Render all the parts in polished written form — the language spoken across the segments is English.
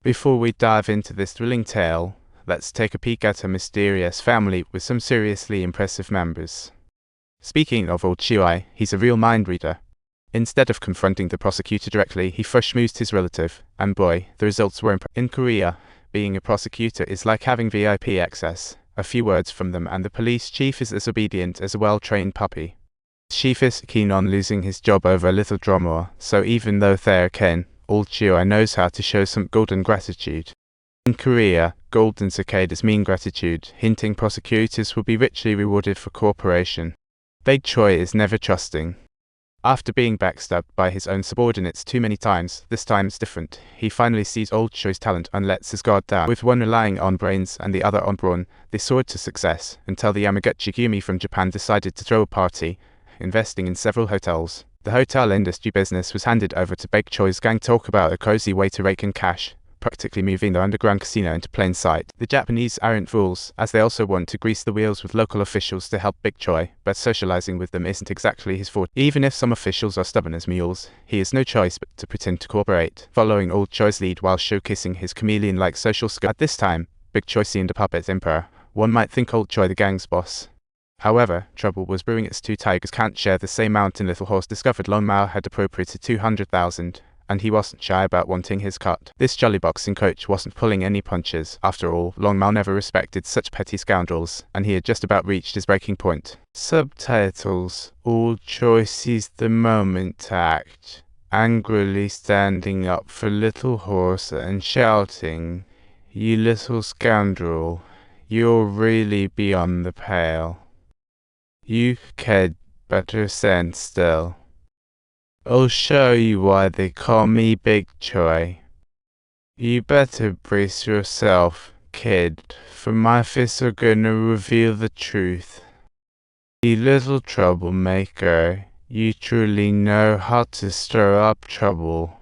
Before we dive into this thrilling tale, let's take a peek at a mysterious family with some seriously impressive members. Speaking of old Choi, he's a real mind reader. Instead of confronting the prosecutor directly, he first schmoozed his relative, and boy, the results were impressive. In Korea, being a prosecutor is like having VIP access. A few words from them and the police chief is as obedient as a well-trained puppy. The chief is keen on losing his job over a little drama, so even though they're kin, old Choi knows how to show some golden gratitude. In Korea, golden cicadas mean gratitude, hinting prosecutors will be richly rewarded for cooperation. Big Choi is never trusting. After being backstabbed by his own subordinates too many times, this time's different. He finally sees old Choi's talent and lets his guard down. With one relying on brains and the other on brawn, they soared to success, until the Yamaguchi Gumi from Japan decided to throw a party, investing in several hotels. The hotel industry business was handed over to Big Choi's gang. Talk about a cozy way to rake in cash, practically moving the underground casino into plain sight. The Japanese aren't fools, as they also want to grease the wheels with local officials to help Big Choi, but socializing with them isn't exactly his forte. Even if some officials are stubborn as mules, he has no choice but to pretend to cooperate, following old Choi's lead while showcasing his chameleon-like social skills. At this time, Big Choi seemed a puppet emperor. One might think old Choi the gang's boss. However, trouble was brewing as two tigers can't share the same mountain. Little Horse discovered Long Mao had appropriated 200,000. And he wasn't shy about wanting his cut. This jolly boxing coach wasn't pulling any punches. After all, Long Mao never respected such petty scoundrels, and he had just about reached his breaking point. Subtitles. Old Choi seized the moment to act, angrily standing up for Little Horse and shouting, "You little scoundrel, you're really beyond the pale. You kid better stand still. I'll show you why they call me Big Choi. You better brace yourself, kid, for my fists are gonna reveal the truth. You little troublemaker, you truly know how to stir up trouble."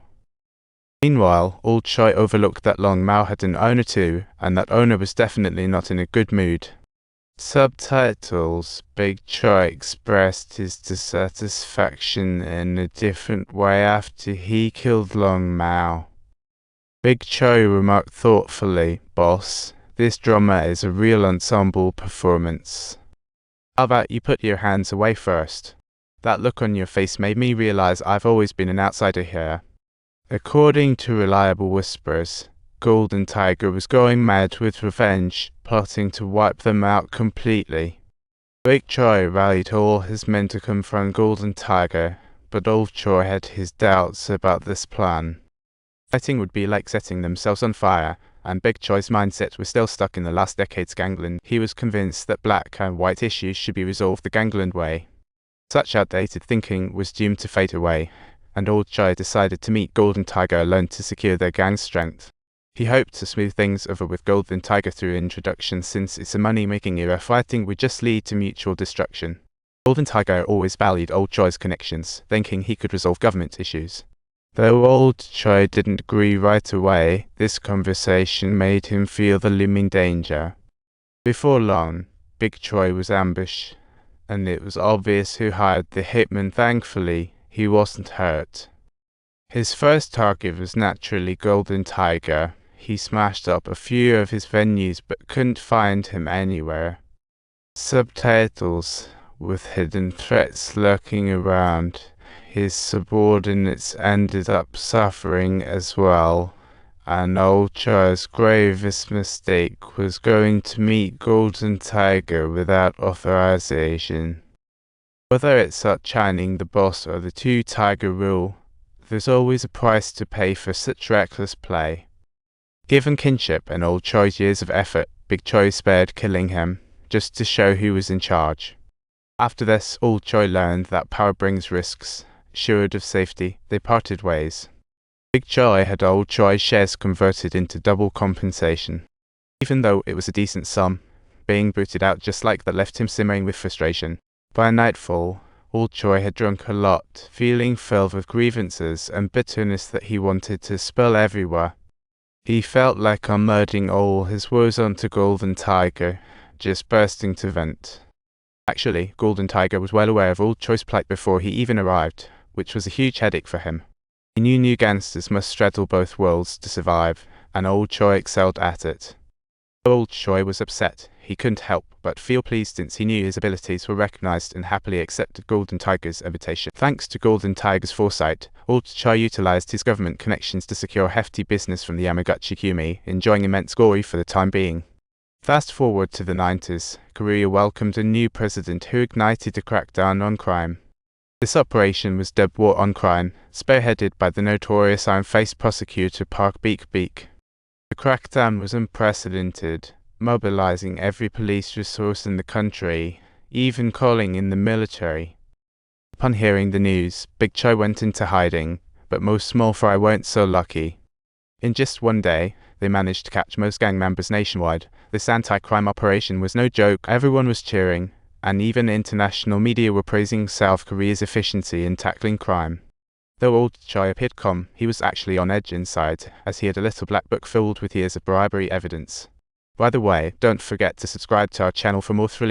Meanwhile, old Choi overlooked that Long Mao had an owner too, and that owner was definitely not in a good mood. Subtitles. Big Choi expressed his dissatisfaction in a different way after he killed Long Mao. Big Choi remarked thoughtfully, "Boss, this drama is a real ensemble performance. How about you put your hands away first?" That look on your face made me realize I've always been an outsider here. According to reliable whispers, Golden Tiger was going mad with revenge, plotting to wipe them out completely. Big Choi rallied all his men to confront Golden Tiger, but old Choi had his doubts about this plan. Fighting would be like setting themselves on fire, and Big Choi's mindset was still stuck in the last decade's Gangland. He was convinced that black and white issues should be resolved the Gangland way. Such outdated thinking was doomed to fade away, and old Choi decided to meet Golden Tiger alone to secure their gang's strength. He hoped to smooth things over with Golden Tiger through introduction. Since it's a money-making era, fighting would just lead to mutual destruction. Golden Tiger always valued old Choi's connections, thinking he could resolve government issues. Though old Choi didn't agree right away, this conversation made him feel the looming danger. Before long, Big Choi was ambushed, and it was obvious who hired the hitman. Thankfully, he wasn't hurt. His first target was naturally Golden Tiger. He smashed up a few of his venues but couldn't find him anywhere. Subtitles. With hidden threats lurking around, his subordinates ended up suffering as well, and old Choi's gravest mistake was going to meet Golden Tiger without authorization. Whether it's outshining the boss or the two-tiger rule, there's always a price to pay for such reckless play. Given kinship and old Choi's years of effort, Big Choi spared killing him, just to show who was in charge. After this, old Choi learned that power brings risks. Assured of safety, they parted ways. Big Choi had old Choi's shares converted into double compensation. Even though it was a decent sum, being booted out just like that left him simmering with frustration. By nightfall, old Choi had drunk a lot, feeling filled with grievances and bitterness that he wanted to spill everywhere. He felt like unloading all his woes onto Golden Tiger, just bursting to vent. Actually, Golden Tiger was well aware of old Choi's plight before he even arrived, which was a huge headache for him. He knew new gangsters must straddle both worlds to survive, and old Choi excelled at it. Though old Choi was upset, he couldn't help but feel pleased since he knew his abilities were recognized and happily accepted Golden Tiger's invitation. Thanks to Golden Tiger's foresight, old Choi utilized his government connections to secure hefty business from the Yamaguchi Kumi, enjoying immense glory for the time being. Fast forward to the 90s, Korea welcomed a new president who ignited a crackdown on crime. This operation was dubbed War on Crime, spearheaded by the notorious iron-faced prosecutor Park Beek-beek. The crackdown was unprecedented, mobilizing every police resource in the country, even calling in the military. Upon hearing the news, Big Choi went into hiding, but most small fry weren't so lucky. In just one day, they managed to catch most gang members nationwide. This anti-crime operation was no joke. Everyone was cheering, and even international media were praising South Korea's efficiency in tackling crime. Though old Choi appeared calm, he was actually on edge inside, as he had a little black book filled with years of bribery evidence. By the way, don't forget to subscribe to our channel for more thrilling